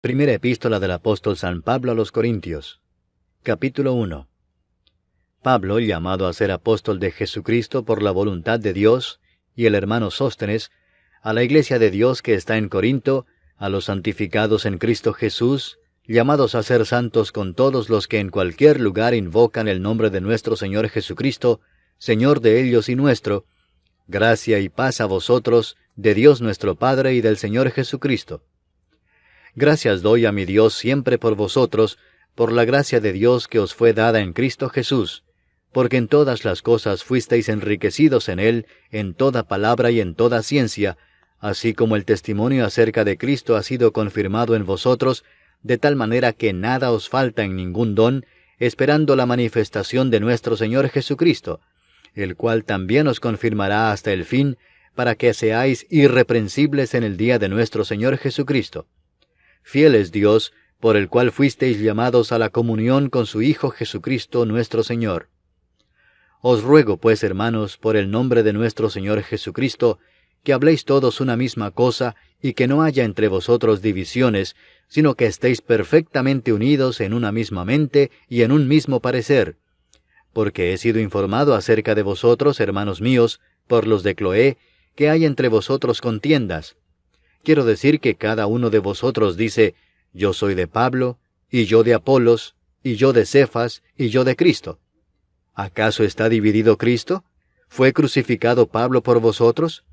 Primera epístola del apóstol San Pablo a los Corintios. Capítulo 1. Pablo, llamado a ser apóstol de Jesucristo por la voluntad de Dios, y el hermano Sóstenes, a la iglesia de Dios que está en Corinto, a los santificados en Cristo Jesús, llamados a ser santos con todos los que en cualquier lugar invocan el nombre de nuestro Señor Jesucristo, Señor de ellos y nuestro, gracia y paz a vosotros, de Dios nuestro Padre y del Señor Jesucristo. Gracias doy a mi Dios siempre por vosotros, por la gracia de Dios que os fue dada en Cristo Jesús, porque en todas las cosas fuisteis enriquecidos en Él, en toda palabra y en toda ciencia, así como el testimonio acerca de Cristo ha sido confirmado en vosotros, de tal manera que nada os falta en ningún don, esperando la manifestación de nuestro Señor Jesucristo, el cual también os confirmará hasta el fin, para que seáis irreprensibles en el día de nuestro Señor Jesucristo. Fiel es Dios, por el cual fuisteis llamados a la comunión con su Hijo Jesucristo nuestro Señor. Os ruego, pues, hermanos, por el nombre de nuestro Señor Jesucristo, que habléis todos una misma cosa, y que no haya entre vosotros divisiones, sino que estéis perfectamente unidos en una misma mente y en un mismo parecer. Porque he sido informado acerca de vosotros, hermanos míos, por los de Cloé, que hay entre vosotros contiendas. Quiero decir que cada uno de vosotros dice, yo soy de Pablo, y yo de Apolos, y yo de Cefas, y yo de Cristo. ¿Acaso está dividido Cristo? ¿Fue crucificado Pablo por vosotros?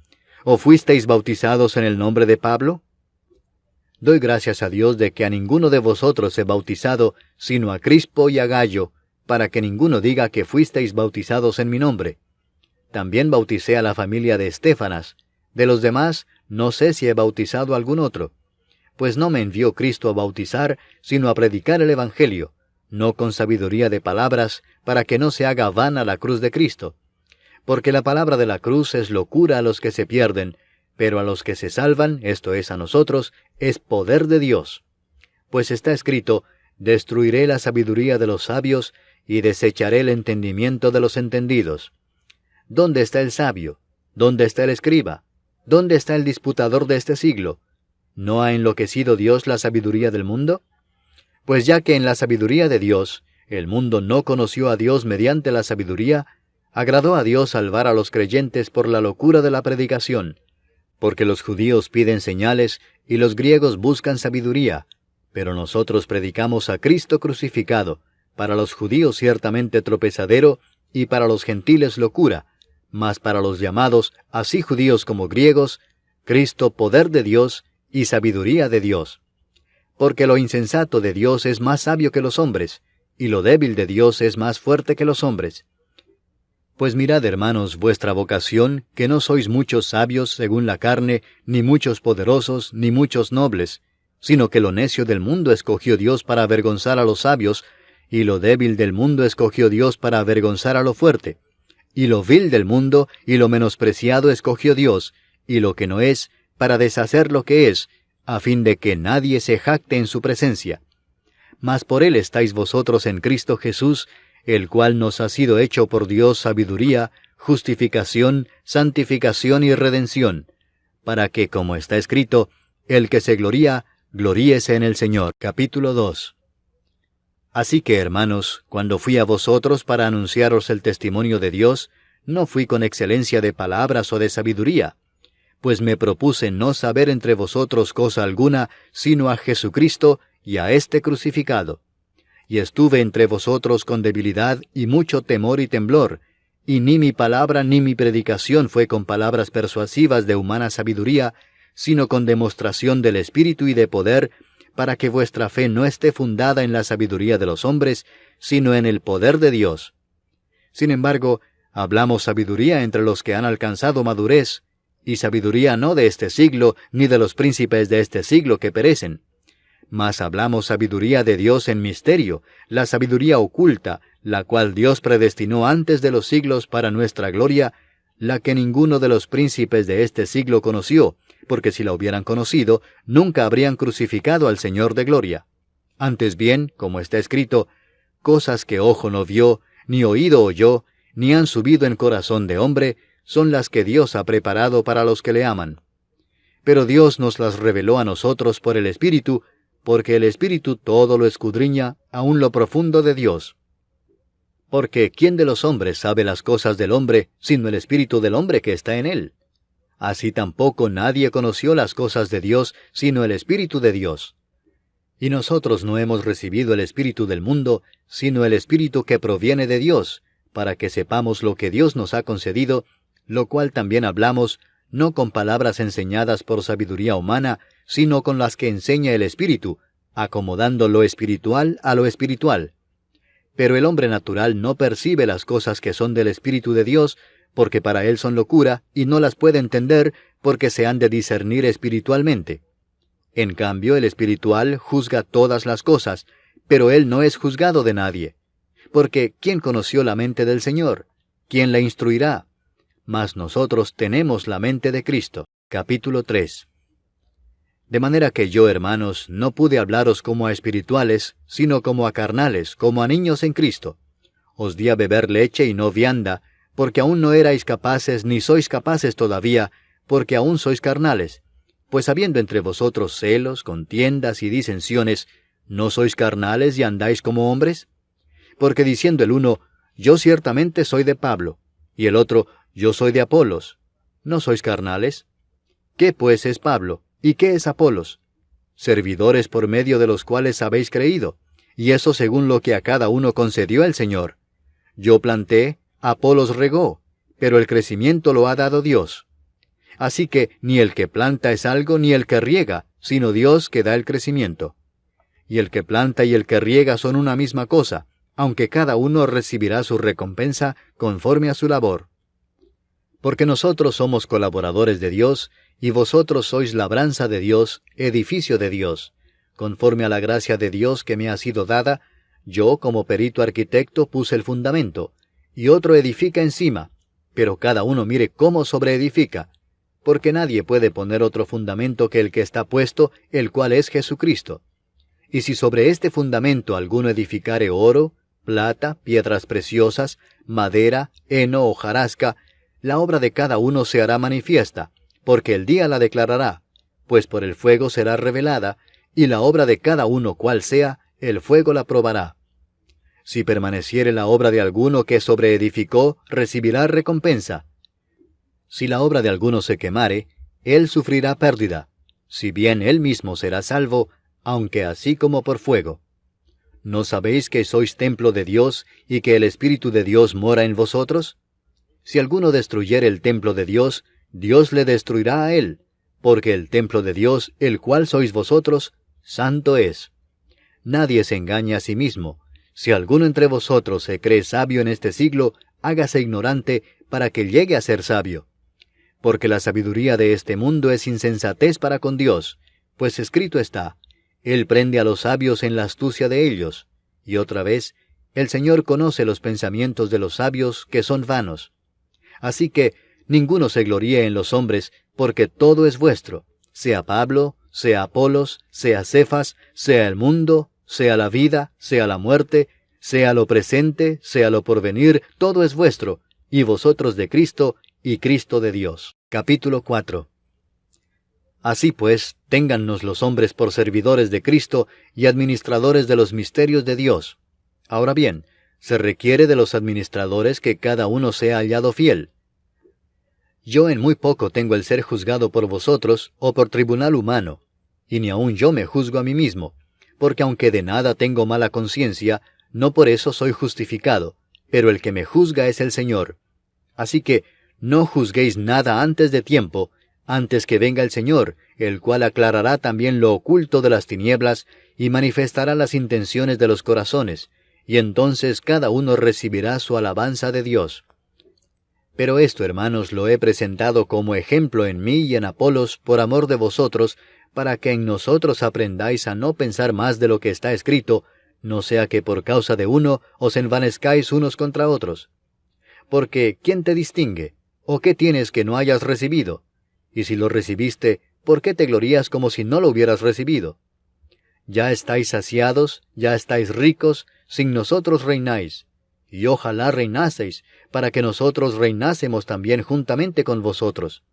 ¿O fuisteis bautizados en el nombre de Pablo? Doy gracias a Dios de que a ninguno de vosotros he bautizado, sino a Crispo y a Gayo, para que ninguno diga que fuisteis bautizados en mi nombre. También bauticé a la familia de Estéfanas. De los demás, no sé si he bautizado a algún otro. Pues no me envió Cristo a bautizar, sino a predicar el Evangelio, no con sabiduría de palabras, para que no se haga vana la cruz de Cristo. Porque la palabra de la cruz es locura a los que se pierden, pero a los que se salvan, esto es a nosotros, es poder de Dios. Pues está escrito, destruiré la sabiduría de los sabios, y desecharé el entendimiento de los entendidos. ¿Dónde está el sabio? ¿Dónde está el escriba? ¿Dónde está el disputador de este siglo? ¿No ha enloquecido Dios la sabiduría del mundo? Pues ya que en la sabiduría de Dios, el mundo no conoció a Dios mediante la sabiduría, agradó a Dios salvar a los creyentes por la locura de la predicación, porque los judíos piden señales y los griegos buscan sabiduría, pero nosotros predicamos a Cristo crucificado, para los judíos ciertamente tropezadero, y para los gentiles locura, mas para los llamados, así judíos como griegos, Cristo poder de Dios y sabiduría de Dios. Porque lo insensato de Dios es más sabio que los hombres, y lo débil de Dios es más fuerte que los hombres. Pues mirad, hermanos, vuestra vocación, que no sois muchos sabios según la carne, ni muchos poderosos, ni muchos nobles, sino que lo necio del mundo escogió Dios para avergonzar a los sabios, y lo débil del mundo escogió Dios para avergonzar a lo fuerte. Y lo vil del mundo y lo menospreciado escogió Dios, y lo que no es, para deshacer lo que es, a fin de que nadie se jacte en su presencia. Mas por él estáis vosotros en Cristo Jesús, el cual nos ha sido hecho por Dios sabiduría, justificación, santificación y redención, para que, como está escrito, el que se gloría, gloríese en el Señor. Capítulo 2. Así que, hermanos, cuando fui a vosotros para anunciaros el testimonio de Dios, no fui con excelencia de palabras o de sabiduría, pues me propuse no saber entre vosotros cosa alguna, sino a Jesucristo y a este crucificado. Y estuve entre vosotros con debilidad y mucho temor y temblor, y ni mi palabra ni mi predicación fue con palabras persuasivas de humana sabiduría, sino con demostración del Espíritu y de poder, para que vuestra fe no esté fundada en la sabiduría de los hombres, sino en el poder de Dios. Sin embargo, hablamos sabiduría entre los que han alcanzado madurez, y sabiduría no de este siglo, ni de los príncipes de este siglo que perecen. Mas hablamos sabiduría de Dios en misterio, la sabiduría oculta, la cual Dios predestinó antes de los siglos para nuestra gloria, la que ninguno de los príncipes de este siglo conoció, porque si la hubieran conocido, nunca habrían crucificado al Señor de gloria. Antes bien, como está escrito, cosas que ojo no vio, ni oído oyó, ni han subido en corazón de hombre, son las que Dios ha preparado para los que le aman. Pero Dios nos las reveló a nosotros por el Espíritu, porque el Espíritu todo lo escudriña, aun lo profundo de Dios. Porque ¿quién de los hombres sabe las cosas del hombre, sino el Espíritu del hombre que está en él? Así tampoco nadie conoció las cosas de Dios, sino el Espíritu de Dios. Y nosotros no hemos recibido el Espíritu del mundo, sino el Espíritu que proviene de Dios, para que sepamos lo que Dios nos ha concedido, lo cual también hablamos, no con palabras enseñadas por sabiduría humana, sino con las que enseña el Espíritu, acomodando lo espiritual a lo espiritual. Pero el hombre natural no percibe las cosas que son del Espíritu de Dios, porque para él son locura, y no las puede entender, porque se han de discernir espiritualmente. En cambio, el espiritual juzga todas las cosas, pero él no es juzgado de nadie. Porque ¿quién conoció la mente del Señor? ¿Quién la instruirá? Mas nosotros tenemos la mente de Cristo. Capítulo 3. De manera que yo, hermanos, no pude hablaros como a espirituales, sino como a carnales, como a niños en Cristo. Os di a beber leche y no vianda, porque aún no erais capaces, ni sois capaces todavía, porque aún sois carnales. Pues habiendo entre vosotros celos, contiendas y disensiones, ¿no sois carnales y andáis como hombres? Porque diciendo el uno, yo ciertamente soy de Pablo, y el otro, yo soy de Apolos, ¿no sois carnales? ¿Qué pues es Pablo? ¿Y qué es Apolos? Servidores por medio de los cuales habéis creído, y eso según lo que a cada uno concedió el Señor. Yo planté, Apolos regó, pero el crecimiento lo ha dado Dios. Así que ni el que planta es algo ni el que riega, sino Dios que da el crecimiento. Y el que planta y el que riega son una misma cosa, aunque cada uno recibirá su recompensa conforme a su labor. Porque nosotros somos colaboradores de Dios, y vosotros sois labranza de Dios, edificio de Dios. Conforme a la gracia de Dios que me ha sido dada, yo como perito arquitecto puse el fundamento, y otro edifica encima, pero cada uno mire cómo sobreedifica, porque nadie puede poner otro fundamento que el que está puesto, el cual es Jesucristo. Y si sobre este fundamento alguno edificare oro, plata, piedras preciosas, madera, heno o hojarasca, la obra de cada uno se hará manifiesta, porque el día la declarará, pues por el fuego será revelada, y la obra de cada uno cual sea, el fuego la probará. Si permaneciere la obra de alguno que sobreedificó, recibirá recompensa. Si la obra de alguno se quemare, él sufrirá pérdida, si bien él mismo será salvo, aunque así como por fuego. ¿No sabéis que sois templo de Dios, y que el Espíritu de Dios mora en vosotros? Si alguno destruyere el templo de Dios, Dios le destruirá a él, porque el templo de Dios, el cual sois vosotros, santo es. Nadie se engaña a sí mismo. Si alguno entre vosotros se cree sabio en este siglo, hágase ignorante para que llegue a ser sabio. Porque la sabiduría de este mundo es insensatez para con Dios, pues escrito está, Él prende a los sabios en la astucia de ellos. Y otra vez, el Señor conoce los pensamientos de los sabios que son vanos. Así que ninguno se gloríe en los hombres, porque todo es vuestro, sea Pablo, sea Apolos, sea Cefas, sea el mundo, sea la vida, sea la muerte, sea lo presente, sea lo porvenir, todo es vuestro, y vosotros de Cristo, y Cristo de Dios. Capítulo 4. Así pues, téngannos los hombres por servidores de Cristo y administradores de los misterios de Dios. Ahora bien, se requiere de los administradores que cada uno sea hallado fiel. Yo en muy poco tengo el ser juzgado por vosotros o por tribunal humano, y ni aun yo me juzgo a mí mismo, porque aunque de nada tengo mala conciencia, no por eso soy justificado, pero el que me juzga es el Señor. Así que no juzguéis nada antes de tiempo, antes que venga el Señor, el cual aclarará también lo oculto de las tinieblas y manifestará las intenciones de los corazones, y entonces cada uno recibirá su alabanza de Dios. Pero esto, hermanos, lo he presentado como ejemplo en mí y en Apolos por amor de vosotros, para que en nosotros aprendáis a no pensar más de lo que está escrito, no sea que por causa de uno os envanezcáis unos contra otros. Porque, ¿quién te distingue? ¿O qué tienes que no hayas recibido? Y si lo recibiste, ¿por qué te glorías como si no lo hubieras recibido? Ya estáis saciados, ya estáis ricos, sin nosotros reináis. Y ojalá reinaseis, para que nosotros reinásemos también juntamente con vosotros.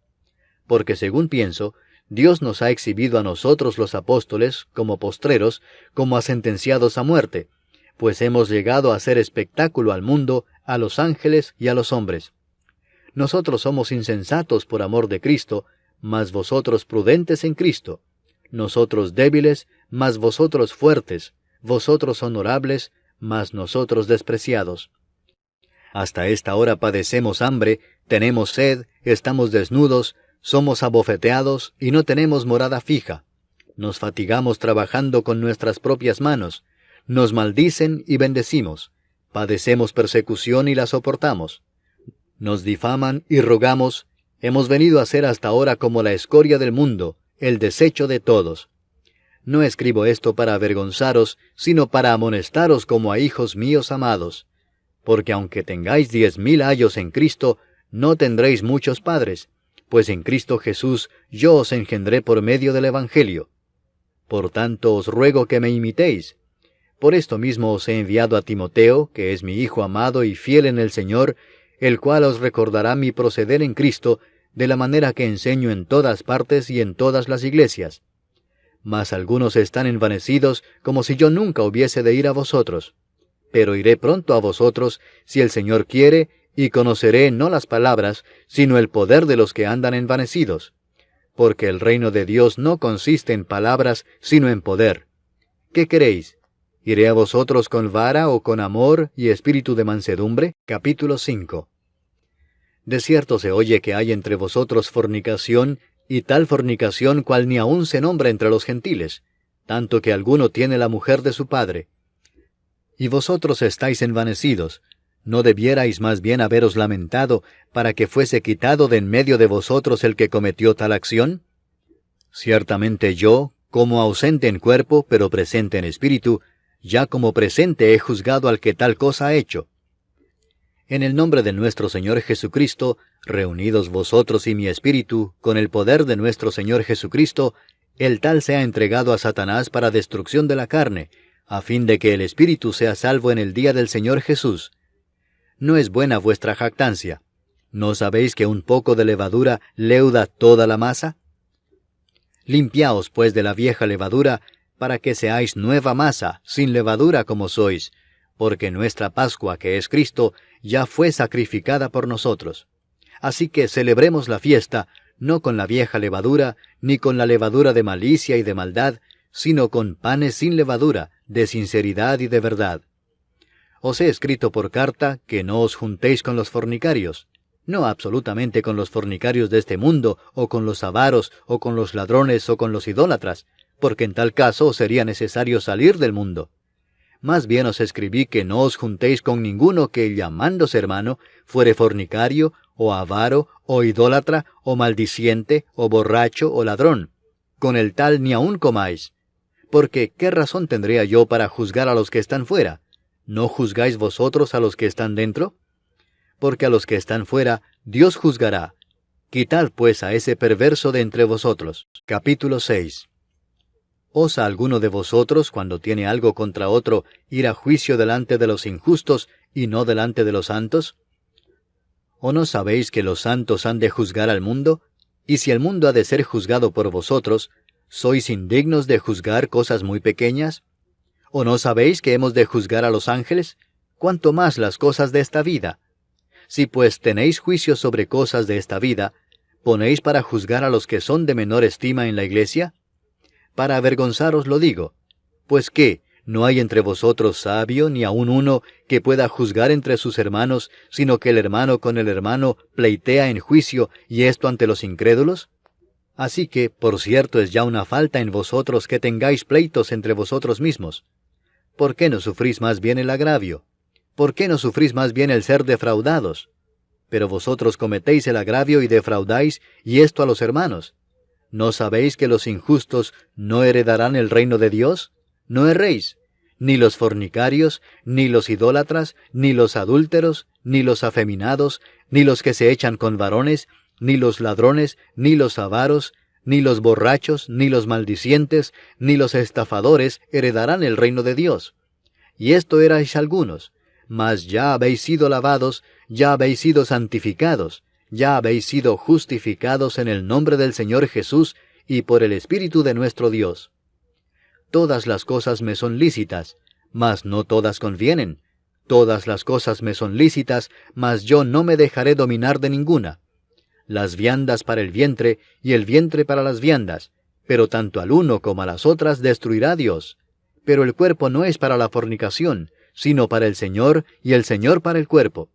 Porque según pienso, Dios nos ha exhibido a nosotros los apóstoles, como postreros, como a sentenciados a muerte, pues hemos llegado a hacer espectáculo al mundo, a los ángeles y a los hombres. Nosotros somos insensatos por amor de Cristo, mas vosotros prudentes en Cristo. Nosotros débiles, mas vosotros fuertes. Vosotros honorables, mas nosotros despreciados. Hasta esta hora padecemos hambre, tenemos sed, estamos desnudos, somos abofeteados y no tenemos morada fija. Nos fatigamos trabajando con nuestras propias manos. Nos maldicen y bendecimos. Padecemos persecución y la soportamos. Nos difaman y rogamos. Hemos venido a ser hasta ahora como la escoria del mundo, el desecho de todos. No escribo esto para avergonzaros, sino para amonestaros como a hijos míos amados. Porque aunque tengáis 10,000 ayos en Cristo, no tendréis muchos padres, pues en Cristo Jesús yo os engendré por medio del Evangelio. Por tanto os ruego que me imitéis. Por esto mismo os he enviado a Timoteo, que es mi hijo amado y fiel en el Señor, el cual os recordará mi proceder en Cristo, de la manera que enseño en todas partes y en todas las iglesias. Mas algunos están envanecidos, como si yo nunca hubiese de ir a vosotros. Pero iré pronto a vosotros, si el Señor quiere, y conoceré no las palabras, sino el poder de los que andan envanecidos. Porque el reino de Dios no consiste en palabras, sino en poder. ¿Qué queréis? ¿Iré a vosotros con vara o con amor y espíritu de mansedumbre? Capítulo 5. De cierto se oye que hay entre vosotros fornicación, y tal fornicación cual ni aun se nombra entre los gentiles, tanto que alguno tiene la mujer de su padre. Y vosotros estáis envanecidos. ¿No debierais más bien haberos lamentado, para que fuese quitado de en medio de vosotros el que cometió tal acción? Ciertamente yo, como ausente en cuerpo, pero presente en espíritu, ya como presente he juzgado al que tal cosa ha hecho. En el nombre de nuestro Señor Jesucristo, reunidos vosotros y mi espíritu, con el poder de nuestro Señor Jesucristo, el tal sea entregado a Satanás para destrucción de la carne, a fin de que el espíritu sea salvo en el día del Señor Jesús. ¿No es buena vuestra jactancia? ¿No sabéis que un poco de levadura leuda toda la masa? Limpiaos pues de la vieja levadura, para que seáis nueva masa, sin levadura como sois, porque nuestra Pascua, que es Cristo, ya fue sacrificada por nosotros. Así que celebremos la fiesta, no con la vieja levadura, ni con la levadura de malicia y de maldad, sino con panes sin levadura, de sinceridad y de verdad. Os he escrito por carta que no os juntéis con los fornicarios, no absolutamente con los fornicarios de este mundo, o con los avaros, o con los ladrones, o con los idólatras, porque en tal caso os sería necesario salir del mundo. Más bien os escribí que no os juntéis con ninguno que, llamándose hermano, fuere fornicario, o avaro, o idólatra, o maldiciente, o borracho, o ladrón. Con el tal ni aun comáis. Porque, ¿qué razón tendría yo para juzgar a los que están fuera? ¿No juzgáis vosotros a los que están dentro? Porque a los que están fuera, Dios juzgará. Quitad pues a ese perverso de entre vosotros. Capítulo 6. ¿Osa alguno de vosotros, cuando tiene algo contra otro, ir a juicio delante de los injustos y no delante de los santos? ¿O no sabéis que los santos han de juzgar al mundo? Y si el mundo ha de ser juzgado por vosotros, ¿sois indignos de juzgar cosas muy pequeñas? ¿O no sabéis que hemos de juzgar a los ángeles? ¿Cuánto más las cosas de esta vida? Si pues tenéis juicio sobre cosas de esta vida, ¿ponéis para juzgar a los que son de menor estima en la iglesia? Para avergonzaros lo digo. Pues ¿qué? ¿No hay entre vosotros sabio, ni aun uno, que pueda juzgar entre sus hermanos, sino que el hermano con el hermano pleitea en juicio, y esto ante los incrédulos? Así que, por cierto, es ya una falta en vosotros que tengáis pleitos entre vosotros mismos. ¿Por qué no sufrís más bien el agravio? ¿Por qué no sufrís más bien el ser defraudados? Pero vosotros cometéis el agravio y defraudáis, y esto a los hermanos. ¿No sabéis que los injustos no heredarán el reino de Dios? No erréis, ni los fornicarios, ni los idólatras, ni los adúlteros, ni los afeminados, ni los que se echan con varones, ni los ladrones, ni los avaros, ni los borrachos, ni los maldicientes, ni los estafadores heredarán el reino de Dios. Y esto erais algunos, mas ya habéis sido lavados, ya habéis sido santificados, ya habéis sido justificados en el nombre del Señor Jesús y por el Espíritu de nuestro Dios. Todas las cosas me son lícitas, mas no todas convienen. Todas las cosas me son lícitas, mas yo no me dejaré dominar de ninguna. Las viandas para el vientre, y el vientre para las viandas, pero tanto al uno como a las otras destruirá Dios. Pero el cuerpo no es para la fornicación, sino para el Señor, y el Señor para el cuerpo.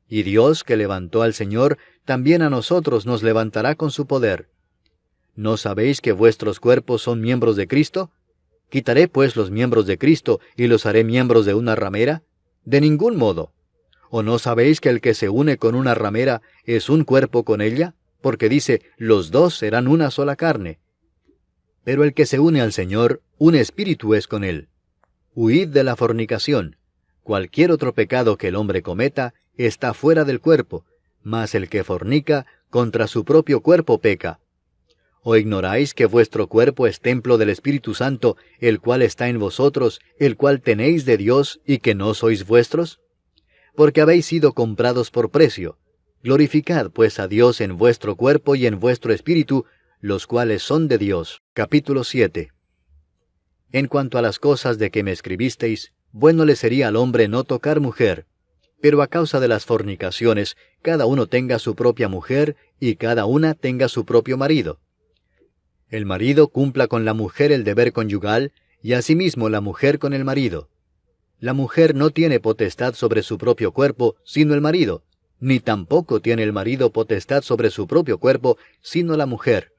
Y Dios, que levantó al Señor, también a nosotros nos levantará con su poder. ¿No sabéis que vuestros cuerpos son miembros de Cristo? ¿Quitaré pues los miembros de Cristo y los haré miembros de una ramera? De ningún modo. ¿O no sabéis que el que se une con una ramera es un cuerpo con ella? Porque dice, los dos serán una sola carne. Pero el que se une al Señor, un espíritu es con él. Huid de la fornicación. Cualquier otro pecado que el hombre cometa está fuera del cuerpo, mas el que fornica contra su propio cuerpo peca. ¿O ignoráis que vuestro cuerpo es templo del Espíritu Santo, el cual está en vosotros, el cual tenéis de Dios, y que no sois vuestros? Porque habéis sido comprados por precio. Glorificad pues a Dios en vuestro cuerpo y en vuestro espíritu, los cuales son de Dios. Capítulo 7. En cuanto a las cosas de que me escribisteis, bueno le sería al hombre no tocar mujer, pero a causa de las fornicaciones, cada uno tenga su propia mujer, y cada una tenga su propio marido. El marido cumpla con la mujer el deber conyugal, y asimismo la mujer con el marido. La mujer no tiene potestad sobre su propio cuerpo, sino el marido, ni tampoco tiene el marido potestad sobre su propio cuerpo, sino la mujer.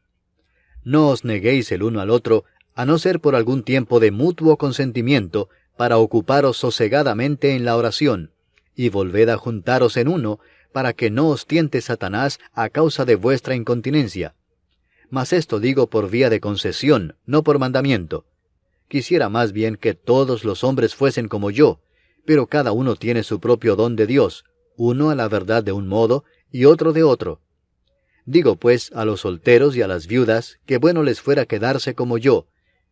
No os neguéis el uno al otro, a no ser por algún tiempo de mutuo consentimiento, para ocuparos sosegadamente en la oración, y volved a juntaros en uno, para que no os tiente Satanás a causa de vuestra incontinencia. Mas esto digo por vía de concesión, no por mandamiento. Quisiera más bien que todos los hombres fuesen como yo, pero cada uno tiene su propio don de Dios, uno a la verdad de un modo, y otro de otro. Digo pues a los solteros y a las viudas, que bueno les fuera quedarse como yo,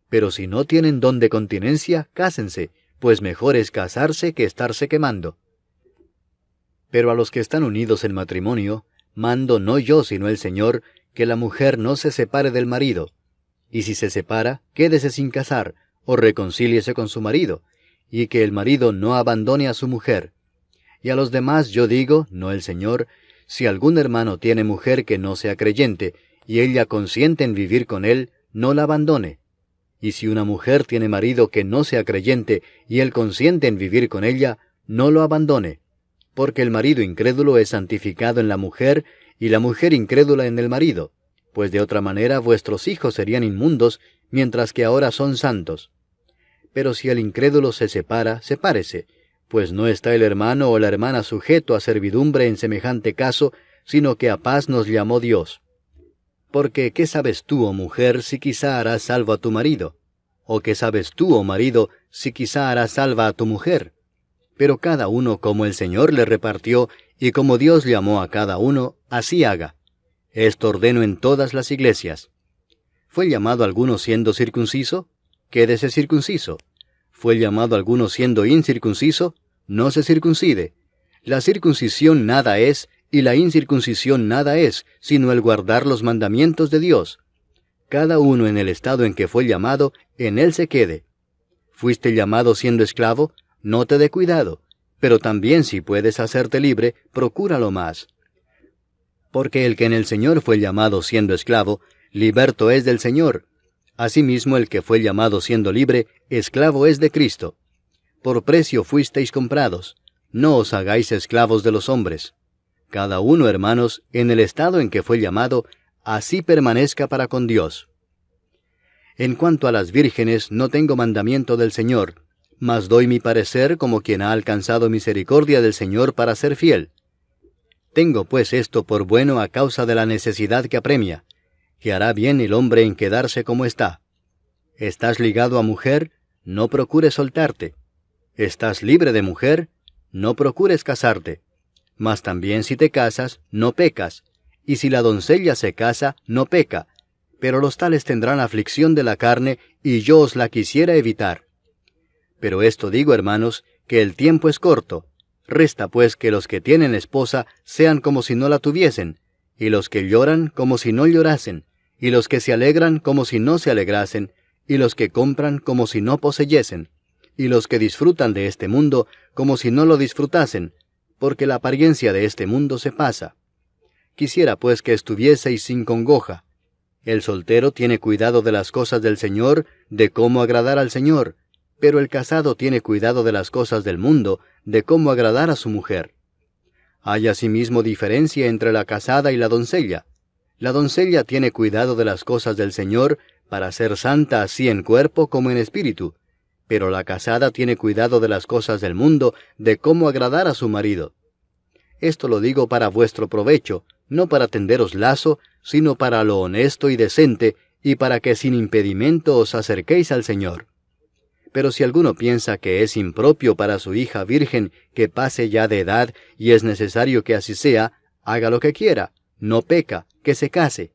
pero si no tienen don de continencia, cásense, pues mejor es casarse que estarse quemando. Pero a los que están unidos en matrimonio, mando no yo sino el Señor, que la mujer no se separe del marido, y si se separa, quédese sin casar, o reconcíliese con su marido, y que el marido no abandone a su mujer. Y a los demás yo digo, no el Señor, si algún hermano tiene mujer que no sea creyente, y ella consiente en vivir con él, no la abandone. Y si una mujer tiene marido que no sea creyente, y él consiente en vivir con ella, no lo abandone. Porque el marido incrédulo es santificado en la mujer, y la mujer incrédula en el marido, pues de otra manera vuestros hijos serían inmundos, mientras que ahora son santos. Pero si el incrédulo se separa, sepárese, pues no está el hermano o la hermana sujeto a servidumbre en semejante caso, sino que a paz nos llamó Dios. Porque, ¿qué sabes tú, oh mujer, si quizá harás salvo a tu marido? ¿O qué sabes tú, oh marido, si quizá harás salva a tu mujer? Pero cada uno como el Señor le repartió, y como Dios llamó a cada uno, así haga. Esto ordeno en todas las iglesias. ¿Fue llamado alguno siendo circunciso? Quédese circunciso. ¿Fue llamado alguno siendo incircunciso? No se circuncide. La circuncisión nada es, y la incircuncisión nada es, sino el guardar los mandamientos de Dios. Cada uno en el estado en que fue llamado, en él se quede. ¿Fuiste llamado siendo esclavo? No te dé cuidado. Pero también si puedes hacerte libre, procúralo más. Porque el que en el Señor fue llamado siendo esclavo, liberto es del Señor. Asimismo el que fue llamado siendo libre, esclavo es de Cristo. Por precio fuisteis comprados. No os hagáis esclavos de los hombres. Cada uno, hermanos, en el estado en que fue llamado, así permanezca para con Dios. En cuanto a las vírgenes, no tengo mandamiento del Señor, mas doy mi parecer como quien ha alcanzado misericordia del Señor para ser fiel. Tengo pues esto por bueno a causa de la necesidad que apremia, que hará bien el hombre en quedarse como está. ¿Estás ligado a mujer? No procures soltarte. ¿Estás libre de mujer? No procures casarte. Mas también si te casas, no pecas, y si la doncella se casa, no peca, pero los tales tendrán aflicción de la carne, y yo os la quisiera evitar. Pero esto digo, hermanos, que el tiempo es corto. Resta pues que los que tienen esposa sean como si no la tuviesen, y los que lloran como si no llorasen, y los que se alegran como si no se alegrasen, y los que compran como si no poseyesen, y los que disfrutan de este mundo como si no lo disfrutasen, porque la apariencia de este mundo se pasa. Quisiera pues que estuvieseis sin congoja. El soltero tiene cuidado de las cosas del Señor, de cómo agradar al Señor, pero el casado tiene cuidado de las cosas del mundo, de cómo agradar a su mujer. Hay asimismo diferencia entre la casada y la doncella. La doncella tiene cuidado de las cosas del Señor, para ser santa así en cuerpo como en espíritu, pero la casada tiene cuidado de las cosas del mundo, de cómo agradar a su marido. Esto lo digo para vuestro provecho, no para tenderos lazo, sino para lo honesto y decente, y para que sin impedimento os acerquéis al Señor. Pero si alguno piensa que es impropio para su hija virgen que pase ya de edad, y es necesario que así sea, haga lo que quiera, no peca, que se case.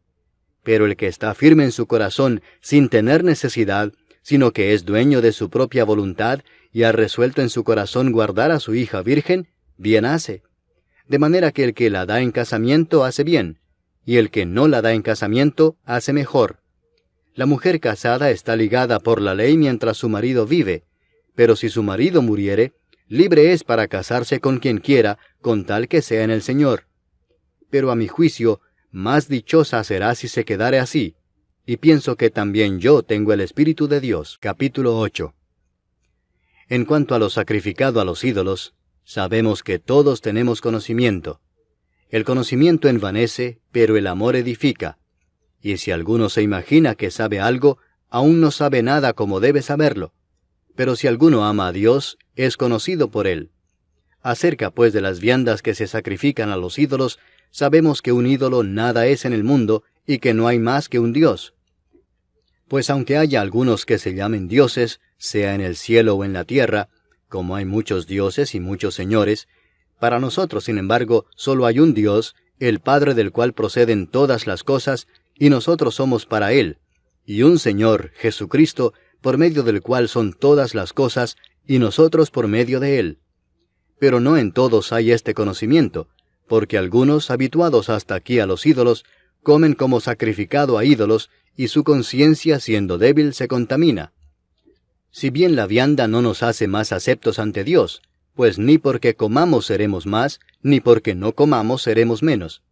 Pero el que está firme en su corazón, sin tener necesidad, sino que es dueño de su propia voluntad, y ha resuelto en su corazón guardar a su hija virgen, bien hace. De manera que el que la da en casamiento hace bien, y el que no la da en casamiento hace mejor. La mujer casada está ligada por la ley mientras su marido vive, pero si su marido muriere, libre es para casarse con quien quiera, con tal que sea en el Señor. Pero a mi juicio, más dichosa será si se quedare así, y pienso que también yo tengo el Espíritu de Dios. Capítulo 8. En cuanto a lo sacrificado a los ídolos, sabemos que todos tenemos conocimiento. El conocimiento envanece, pero el amor edifica. Y si alguno se imagina que sabe algo, aún no sabe nada como debe saberlo. Pero si alguno ama a Dios, es conocido por él. Acerca pues de las viandas que se sacrifican a los ídolos, sabemos que un ídolo nada es en el mundo, y que no hay más que un Dios. Pues aunque haya algunos que se llamen dioses, sea en el cielo o en la tierra, como hay muchos dioses y muchos señores, para nosotros, sin embargo, solo hay un Dios, el Padre del cual proceden todas las cosas, y nosotros somos para Él, y un Señor, Jesucristo, por medio del cual son todas las cosas, y nosotros por medio de Él. Pero no en todos hay este conocimiento, porque algunos, habituados hasta aquí a los ídolos, comen como sacrificado a ídolos, y su conciencia, siendo débil, se contamina. Si bien la vianda no nos hace más aceptos ante Dios, pues ni porque comamos seremos más, ni porque no comamos seremos menos.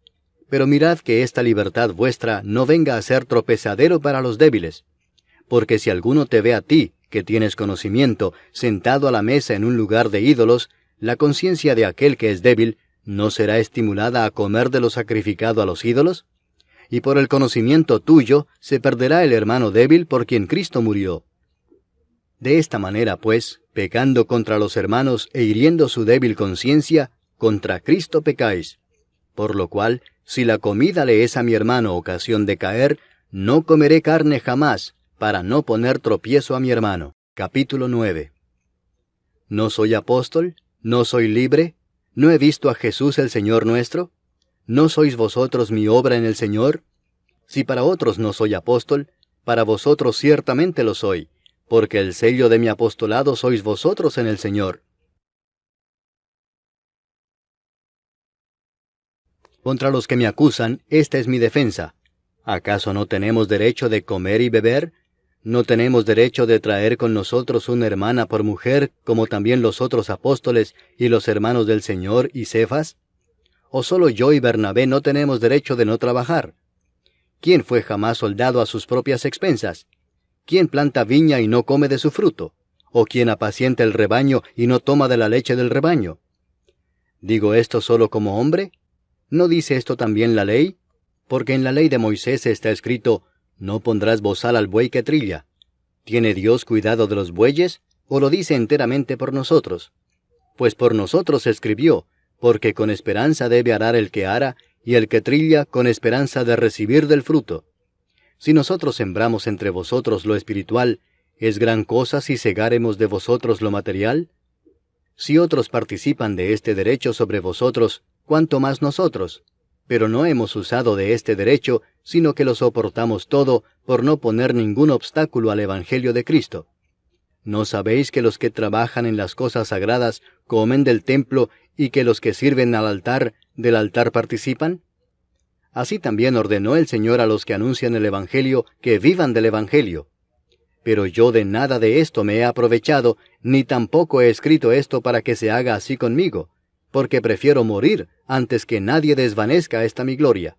Pero mirad que esta libertad vuestra no venga a ser tropezadero para los débiles. Porque si alguno te ve a ti, que tienes conocimiento, sentado a la mesa en un lugar de ídolos, la conciencia de aquel que es débil, ¿no será estimulada a comer de lo sacrificado a los ídolos? Y por el conocimiento tuyo se perderá el hermano débil por quien Cristo murió. De esta manera, pues, pecando contra los hermanos e hiriendo su débil conciencia, contra Cristo pecáis. Por lo cual, si la comida le es a mi hermano ocasión de caer, no comeré carne jamás, para no poner tropiezo a mi hermano. Capítulo 9. ¿No soy apóstol? ¿No soy libre? ¿No he visto a Jesús el Señor nuestro? ¿No sois vosotros mi obra en el Señor? Si para otros no soy apóstol, para vosotros ciertamente lo soy, porque el sello de mi apostolado sois vosotros en el Señor. Contra los que me acusan, esta es mi defensa. ¿Acaso no tenemos derecho de comer y beber? ¿No tenemos derecho de traer con nosotros una hermana por mujer, como también los otros apóstoles y los hermanos del Señor y Cefas? ¿O solo yo y Bernabé no tenemos derecho de no trabajar? ¿Quién fue jamás soldado a sus propias expensas? ¿Quién planta viña y no come de su fruto? ¿O quién apacienta el rebaño y no toma de la leche del rebaño? ¿Digo esto solo como hombre? ¿No dice esto también la ley? Porque en la ley de Moisés está escrito, no pondrás bozal al buey que trilla. ¿Tiene Dios cuidado de los bueyes, o lo dice enteramente por nosotros? Pues por nosotros se escribió, porque con esperanza debe arar el que ara, y el que trilla con esperanza de recibir del fruto. Si nosotros sembramos entre vosotros lo espiritual, ¿es gran cosa si segáremos de vosotros lo material? Si otros participan de este derecho sobre vosotros, ¿cuánto más nosotros? Pero no hemos usado de este derecho, sino que lo soportamos todo, por no poner ningún obstáculo al Evangelio de Cristo. ¿No sabéis que los que trabajan en las cosas sagradas comen del templo, y que los que sirven al altar, del altar participan? Así también ordenó el Señor a los que anuncian el Evangelio que vivan del Evangelio. Pero yo de nada de esto me he aprovechado, ni tampoco he escrito esto para que se haga así conmigo, porque prefiero morir antes que nadie desvanezca esta mi gloria.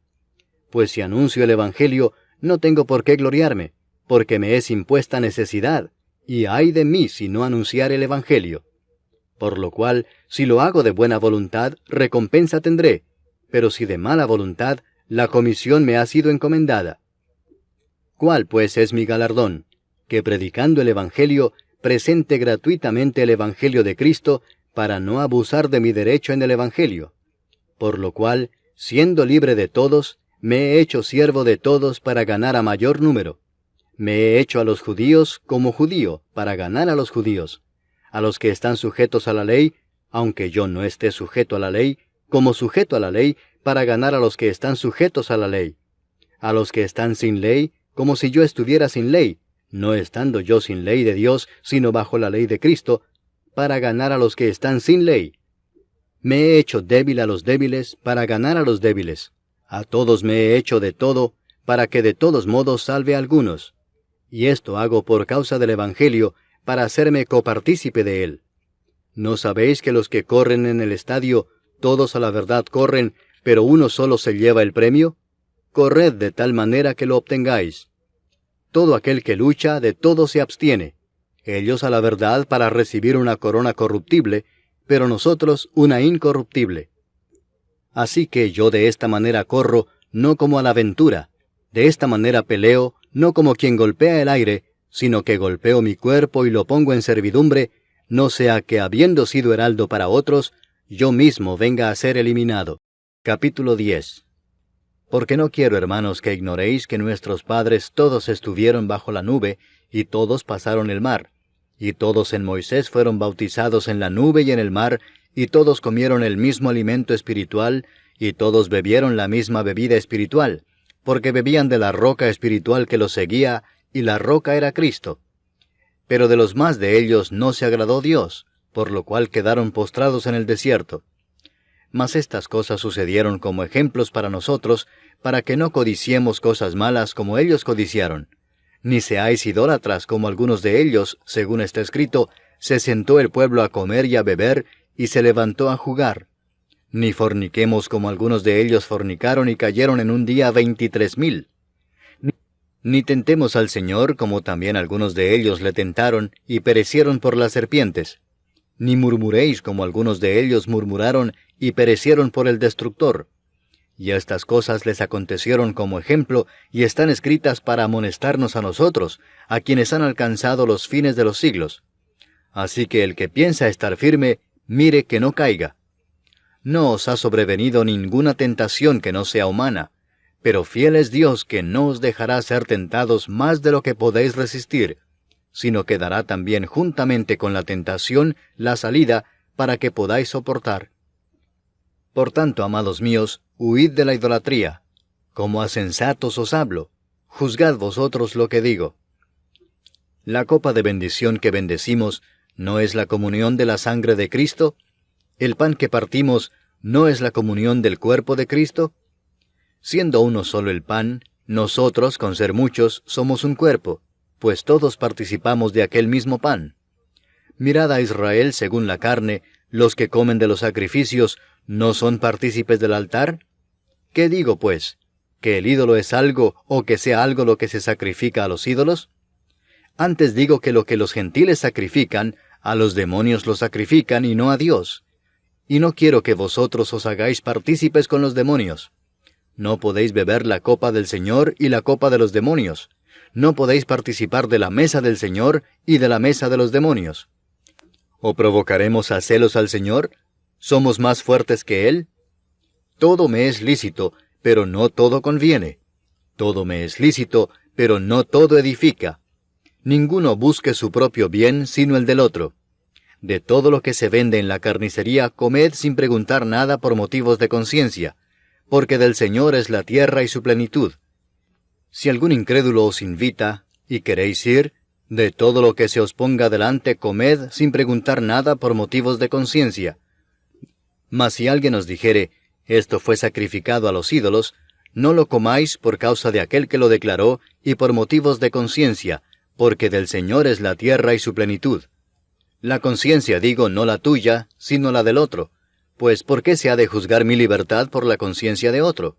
Pues si anuncio el Evangelio, no tengo por qué gloriarme, porque me es impuesta necesidad, y ay de mí si no anunciar el Evangelio. Por lo cual, si lo hago de buena voluntad, recompensa tendré, pero si de mala voluntad, la comisión me ha sido encomendada. ¿Cuál pues es mi galardón? Que predicando el Evangelio, presente gratuitamente el Evangelio de Cristo, para no abusar de mi derecho en el Evangelio. Por lo cual, siendo libre de todos, me he hecho siervo de todos para ganar a mayor número. Me he hecho a los judíos como judío, para ganar a los judíos. A los que están sujetos a la ley, aunque yo no esté sujeto a la ley, como sujeto a la ley, para ganar a los que están sujetos a la ley. A los que están sin ley, como si yo estuviera sin ley, no estando yo sin ley de Dios, sino bajo la ley de Cristo, para ganar a los que están sin ley. Me he hecho débil a los débiles, para ganar a los débiles. A todos me he hecho de todo, para que de todos modos salve a algunos. Y esto hago por causa del Evangelio, para hacerme copartícipe de él. ¿No sabéis que los que corren en el estadio, todos a la verdad corren, pero uno solo se lleva el premio? Corred de tal manera que lo obtengáis. Todo aquel que lucha, de todo se abstiene. Ellos a la verdad para recibir una corona corruptible, pero nosotros una incorruptible. Así que yo de esta manera corro, no como a la aventura. De esta manera peleo, no como quien golpea el aire, sino que golpeo mi cuerpo y lo pongo en servidumbre, no sea que habiendo sido heraldo para otros, yo mismo venga a ser eliminado. Capítulo 10. Porque no quiero, hermanos, que ignoréis que nuestros padres todos estuvieron bajo la nube, y todos pasaron el mar, y todos en Moisés fueron bautizados en la nube y en el mar, y todos comieron el mismo alimento espiritual, y todos bebieron la misma bebida espiritual, porque bebían de la roca espiritual que los seguía, y la roca era Cristo. Pero de los más de ellos no se agradó Dios, por lo cual quedaron postrados en el desierto. Mas estas cosas sucedieron como ejemplos para nosotros, para que no codiciemos cosas malas como ellos codiciaron. Ni seáis idólatras como algunos de ellos, según está escrito, se sentó el pueblo a comer y a beber, y se levantó a jugar. Ni forniquemos como algunos de ellos fornicaron y cayeron en un día 23,000. Ni tentemos al Señor como también algunos de ellos le tentaron y perecieron por las serpientes. Ni murmuréis como algunos de ellos murmuraron y perecieron por el destructor. Y estas cosas les acontecieron como ejemplo y están escritas para amonestarnos a nosotros, a quienes han alcanzado los fines de los siglos. Así que el que piensa estar firme, mire que no caiga. No os ha sobrevenido ninguna tentación que no sea humana, pero fiel es Dios que no os dejará ser tentados más de lo que podéis resistir, sino que dará también juntamente con la tentación la salida para que podáis soportar. Por tanto, amados míos, huid de la idolatría. Como a sensatos os hablo, juzgad vosotros lo que digo. La copa de bendición que bendecimos, ¿no es la comunión de la sangre de Cristo? ¿El pan que partimos, no es la comunión del cuerpo de Cristo? Siendo uno solo el pan, nosotros, con ser muchos, somos un cuerpo, pues todos participamos de aquel mismo pan. Mirad a Israel según la carne, los que comen de los sacrificios, ¿no son partícipes del altar? ¿Qué digo, pues? ¿Que el ídolo es algo, o que sea algo lo que se sacrifica a los ídolos? Antes digo que lo que los gentiles sacrifican, a los demonios lo sacrifican y no a Dios. Y no quiero que vosotros os hagáis partícipes con los demonios. No podéis beber la copa del Señor y la copa de los demonios. No podéis participar de la mesa del Señor y de la mesa de los demonios. ¿O provocaremos a celos al Señor? ¿Somos más fuertes que Él? Todo me es lícito, pero no todo conviene. Todo me es lícito, pero no todo edifica. Ninguno busque su propio bien, sino el del otro. De todo lo que se vende en la carnicería, comed sin preguntar nada por motivos de conciencia, porque del Señor es la tierra y su plenitud. Si algún incrédulo os invita, y queréis ir, de todo lo que se os ponga delante comed sin preguntar nada por motivos de conciencia. Mas si alguien os dijere, esto fue sacrificado a los ídolos, No lo comáis por causa de aquel que lo declaró, y por motivos de conciencia, porque del Señor es la tierra y su plenitud. La conciencia, digo, no la tuya, sino la del otro, pues ¿por qué se ha de juzgar mi libertad por la conciencia de otro?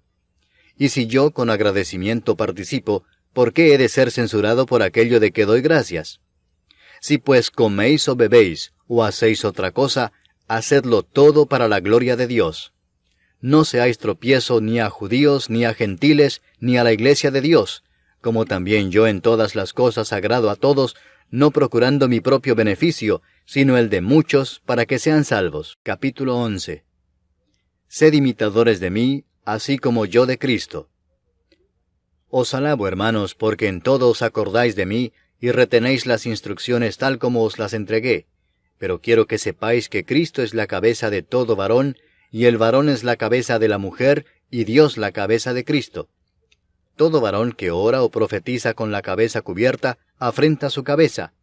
Y si yo con agradecimiento participo, ¿por qué he de ser censurado por aquello de que doy gracias? Si pues coméis o bebéis, o hacéis otra cosa, hacedlo todo para la gloria de Dios. No seáis tropiezo ni a judíos, ni a gentiles, ni a la iglesia de Dios, como también yo en todas las cosas agrado a todos, no procurando mi propio beneficio, sino el de muchos, para que sean salvos. Capítulo 11. Sed imitadores de mí, así como yo de Cristo. Os alabo, hermanos, porque en todo os acordáis de mí, y retenéis las instrucciones tal como os las entregué. Pero quiero que sepáis que Cristo es la cabeza de todo varón, y el varón es la cabeza de la mujer, y Dios la cabeza de Cristo. Todo varón que ora o profetiza con la cabeza cubierta, afrenta su cabeza.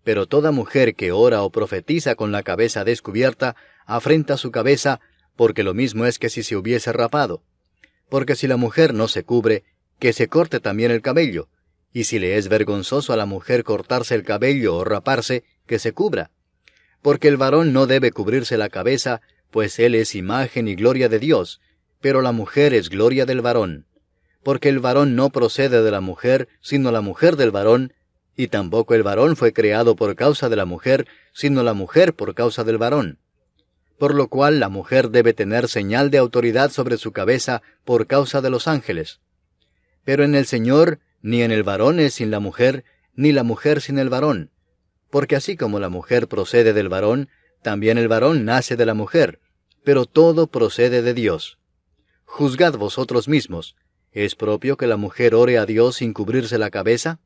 Pero toda mujer que ora o profetiza con la cabeza descubierta, afrenta su cabeza, porque lo mismo es que si se hubiese rapado. Porque si la mujer no se cubre, que se corte también el cabello, y si le es vergonzoso a la mujer cortarse el cabello o raparse, que se cubra. Porque el varón no debe cubrirse la cabeza, pues él es imagen y gloria de Dios, pero la mujer es gloria del varón. Porque el varón no procede de la mujer, sino la mujer del varón, y tampoco el varón fue creado por causa de la mujer, sino la mujer por causa del varón. Por lo cual la mujer debe tener señal de autoridad sobre su cabeza por causa de los ángeles. Pero en el Señor, ni en el varón es sin la mujer, ni la mujer sin el varón. Porque así como la mujer procede del varón, también el varón nace de la mujer, pero todo procede de Dios. Juzgad vosotros mismos, ¿es propio que la mujer ore a Dios sin cubrirse la cabeza?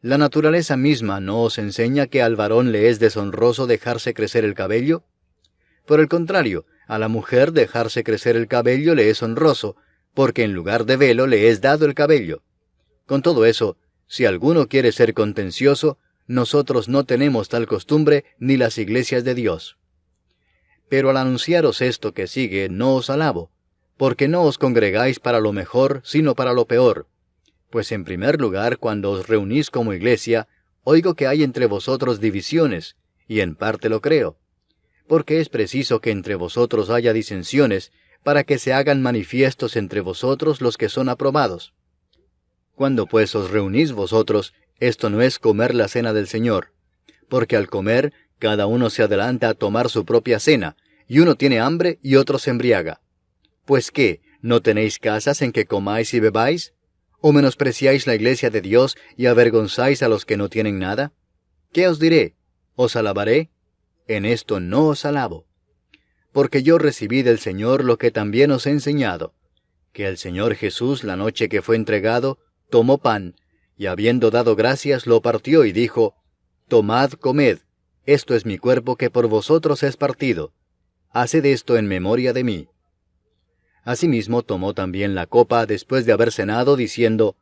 ¿La naturaleza misma no os enseña que al varón le es deshonroso dejarse crecer el cabello? Por el contrario, a la mujer dejarse crecer el cabello le es honroso, porque en lugar de velo le es dado el cabello. Con todo eso, si alguno quiere ser contencioso, nosotros no tenemos tal costumbre ni las iglesias de Dios. Pero al anunciaros esto que sigue, no os alabo, porque no os congregáis para lo mejor, sino para lo peor. Pues en primer lugar, cuando os reunís como iglesia, oigo que hay entre vosotros divisiones, y en parte lo creo. Porque es preciso que entre vosotros haya disensiones, para que se hagan manifiestos entre vosotros los que son aprobados. Cuando pues os reunís vosotros, esto no es comer la cena del Señor, porque al comer, cada uno se adelanta a tomar su propia cena, y uno tiene hambre y otro se embriaga. Pues ¿qué? ¿No tenéis casas en que comáis y bebáis? ¿O menospreciáis la iglesia de Dios y avergonzáis a los que no tienen nada? ¿Qué os diré? ¿Os alabaré? En esto no os alabo. Porque yo recibí del Señor lo que también os he enseñado, que el Señor Jesús, la noche que fue entregado, tomó pan, y habiendo dado gracias, lo partió y dijo, Tomad, comed, esto es mi cuerpo que por vosotros es partido. Haced esto en memoria de mí. Asimismo tomó también la copa después de haber cenado, diciendo,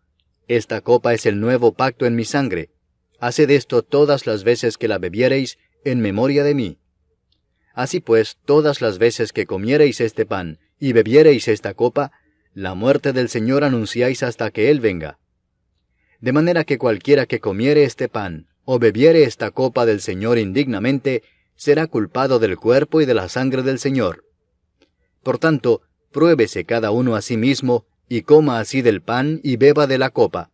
Esta copa es el nuevo pacto en mi sangre. Haced esto todas las veces que la bebiereis, en memoria de mí. Así pues, todas las veces que comiereis este pan, y bebiereis esta copa, la muerte del Señor anunciáis hasta que Él venga. De manera que cualquiera que comiere este pan, o bebiere esta copa del Señor indignamente, será culpado del cuerpo y de la sangre del Señor. Por tanto, pruébese cada uno a sí mismo, y coma así del pan y beba de la copa.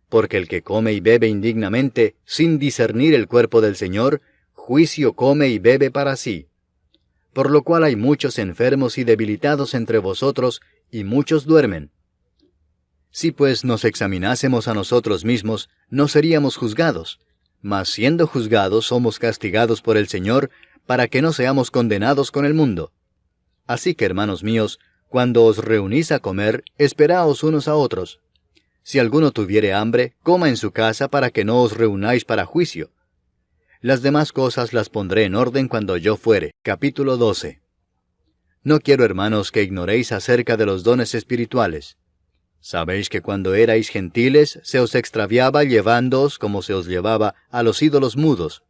Porque el que come y bebe indignamente, sin discernir el cuerpo del Señor, juicio come y bebe para sí. Por lo cual hay muchos enfermos y debilitados entre vosotros, y muchos duermen. Si pues nos examinásemos a nosotros mismos, no seríamos juzgados, mas siendo juzgados somos castigados por el Señor, para que no seamos condenados con el mundo. Así que, hermanos míos, cuando os reunís a comer, esperaos unos a otros. Si alguno tuviere hambre, coma en su casa para que no os reunáis para juicio. Las demás cosas las pondré en orden cuando yo fuere. Capítulo 12. No quiero, hermanos, que ignoréis acerca de los dones espirituales. Sabéis que cuando erais gentiles, se os extraviaba llevándoos, como se os llevaba, a los ídolos mudos.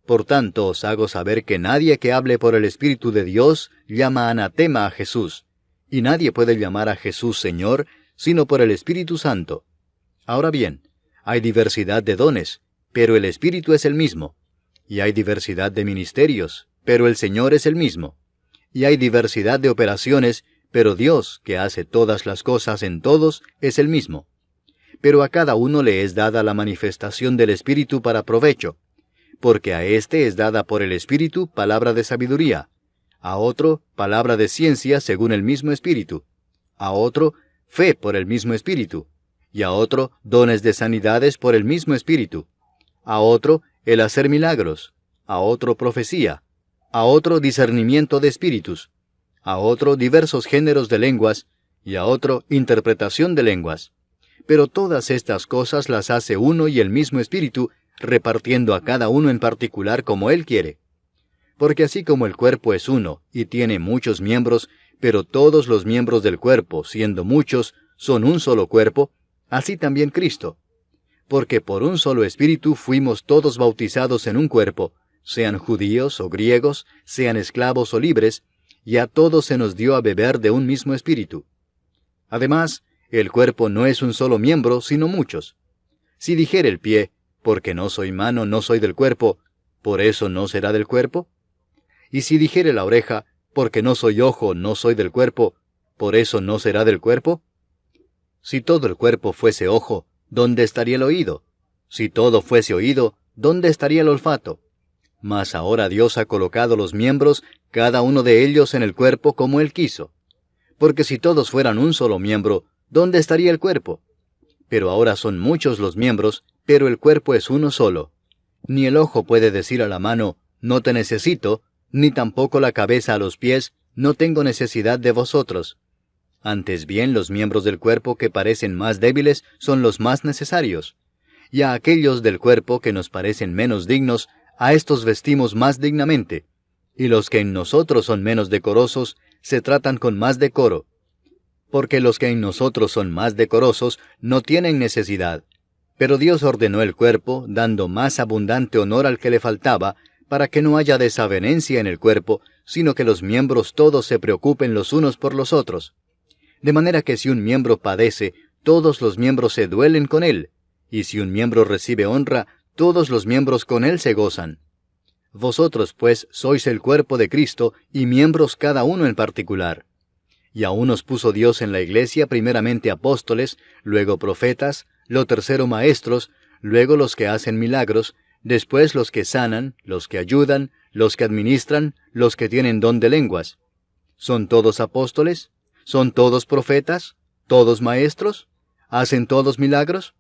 Por tanto, os hago saber que nadie que hable por el Espíritu de Dios llama anatema a Jesús, y nadie puede llamar a Jesús Señor, sino por el Espíritu Santo. Ahora bien, hay diversidad de dones, pero el Espíritu es el mismo. Y hay diversidad de ministerios, pero el Señor es el mismo. Y hay diversidad de operaciones, pero Dios, que hace todas las cosas en todos, es el mismo. Pero a cada uno le es dada la manifestación del Espíritu para provecho, porque a éste es dada por el Espíritu palabra de sabiduría, a otro palabra de ciencia según el mismo Espíritu, a otro fe por el mismo Espíritu, y a otro dones de sanidades por el mismo Espíritu, a otro el hacer milagros, a otro profecía, a otro discernimiento de espíritus, a otro diversos géneros de lenguas, y a otro interpretación de lenguas. Pero todas estas cosas las hace uno y el mismo Espíritu, repartiendo a cada uno en particular como Él quiere. Porque así como el cuerpo es uno, y tiene muchos miembros, pero todos los miembros del cuerpo, siendo muchos, son un solo cuerpo, así también Cristo. Porque por un solo Espíritu fuimos todos bautizados en un cuerpo, sean judíos o griegos, sean esclavos o libres, y a todos se nos dio a beber de un mismo Espíritu. Además, el cuerpo no es un solo miembro, sino muchos. Si dijere el pie, porque no soy mano, no soy del cuerpo, ¿por eso no será del cuerpo? Y si dijere la oreja, porque no soy ojo, no soy del cuerpo, ¿por eso no será del cuerpo? Si todo el cuerpo fuese ojo, ¿dónde estaría el oído? Si todo fuese oído, ¿dónde estaría el olfato? Mas ahora Dios ha colocado los miembros, cada uno de ellos en el cuerpo como Él quiso. Porque si todos fueran un solo miembro, ¿dónde estaría el cuerpo? Pero ahora son muchos los miembros, pero el cuerpo es uno solo. Ni el ojo puede decir a la mano, no te necesito, ni tampoco la cabeza a los pies, no tengo necesidad de vosotros. Antes bien, los miembros del cuerpo que parecen más débiles son los más necesarios. Y a aquellos del cuerpo que nos parecen menos dignos, a estos vestimos más dignamente. Y los que en nosotros son menos decorosos, se tratan con más decoro. Porque los que en nosotros son más decorosos no tienen necesidad. Pero Dios ordenó el cuerpo, dando más abundante honor al que le faltaba, para que no haya desavenencia en el cuerpo, sino que los miembros todos se preocupen los unos por los otros. De manera que si un miembro padece, todos los miembros se duelen con él, y si un miembro recibe honra, todos los miembros con él se gozan. Vosotros, pues, sois el cuerpo de Cristo, y miembros cada uno en particular. Y a unos puso Dios en la iglesia primeramente apóstoles, luego profetas, lo tercero maestros, luego los que hacen milagros, después los que sanan, los que ayudan, los que administran, los que tienen don de lenguas. ¿Son todos apóstoles? ¿Son todos profetas? ¿Todos maestros? ¿Hacen todos milagros?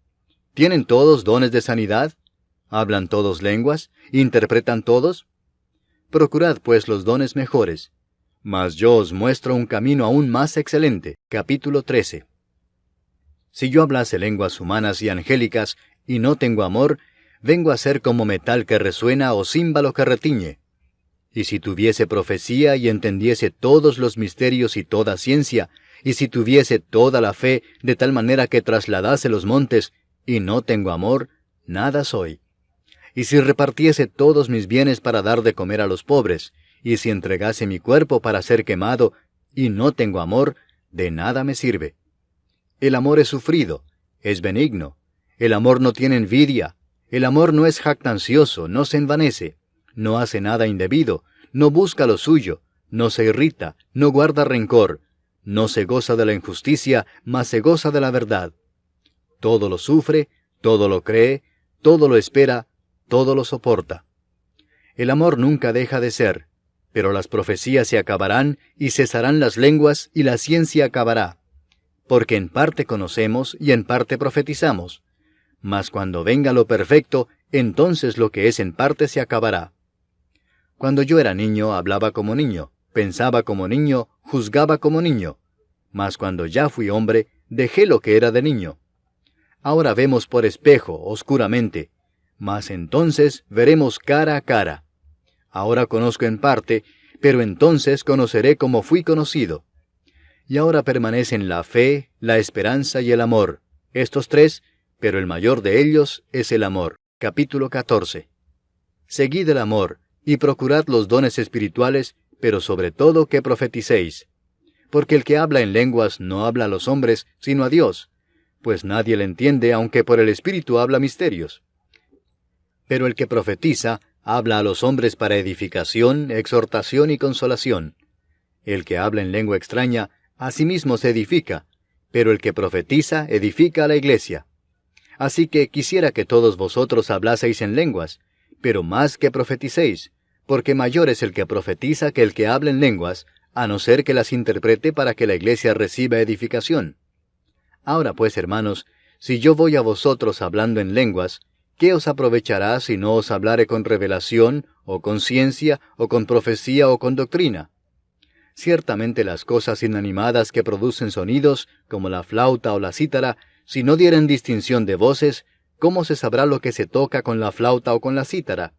¿Tienen todos dones de sanidad? ¿Hablan todos lenguas? ¿Interpretan todos? Procurad pues los dones mejores. Mas yo os muestro un camino aún más excelente. Capítulo 13. Si yo hablase lenguas humanas y angélicas, y no tengo amor, vengo a ser como metal que resuena o címbalo que retiñe. Y si tuviese profecía y entendiese todos los misterios y toda ciencia, y si tuviese toda la fe de tal manera que trasladase los montes, y no tengo amor, nada soy. Y si repartiese todos mis bienes para dar de comer a los pobres, y si entregase mi cuerpo para ser quemado, y no tengo amor, de nada me sirve. El amor es sufrido, es benigno. El amor no tiene envidia. El amor no es jactancioso, no se envanece, no hace nada indebido, no busca lo suyo, no se irrita, no guarda rencor, no se goza de la injusticia, mas se goza de la verdad. Todo lo sufre, todo lo cree, todo lo espera, todo lo soporta. El amor nunca deja de ser, pero las profecías se acabarán y cesarán las lenguas y la ciencia acabará. Porque en parte conocemos y en parte profetizamos. Mas cuando venga lo perfecto, entonces lo que es en parte se acabará. Cuando yo era niño, hablaba como niño, pensaba como niño, juzgaba como niño. Mas cuando ya fui hombre, dejé lo que era de niño. Ahora vemos por espejo, oscuramente, mas entonces veremos cara a cara. Ahora conozco en parte, pero entonces conoceré como fui conocido. Y ahora permanecen la fe, la esperanza y el amor, estos tres, pero el mayor de ellos es el amor. Capítulo 14. Seguid el amor, y procurad los dones espirituales, pero sobre todo que profeticéis. porque el que habla en lenguas no habla a los hombres, sino a Dios, pues nadie le entiende, aunque por el Espíritu habla misterios. Pero el que profetiza habla a los hombres para edificación, exhortación y consolación. El que habla en lengua extraña, a sí mismo se edifica, pero el que profetiza edifica a la iglesia. Así que quisiera que todos vosotros hablaseis en lenguas, pero más que profeticéis, porque mayor es el que profetiza que el que habla en lenguas, a no ser que las interprete para que la iglesia reciba edificación. Ahora pues, hermanos, si yo voy a vosotros hablando en lenguas, ¿qué os aprovechará si no os hablare con revelación, o con ciencia, o con profecía, o con doctrina? Ciertamente las cosas inanimadas que producen sonidos, como la flauta o la cítara, si no dieren distinción de voces, ¿cómo se sabrá lo que se toca con la flauta o con la cítara?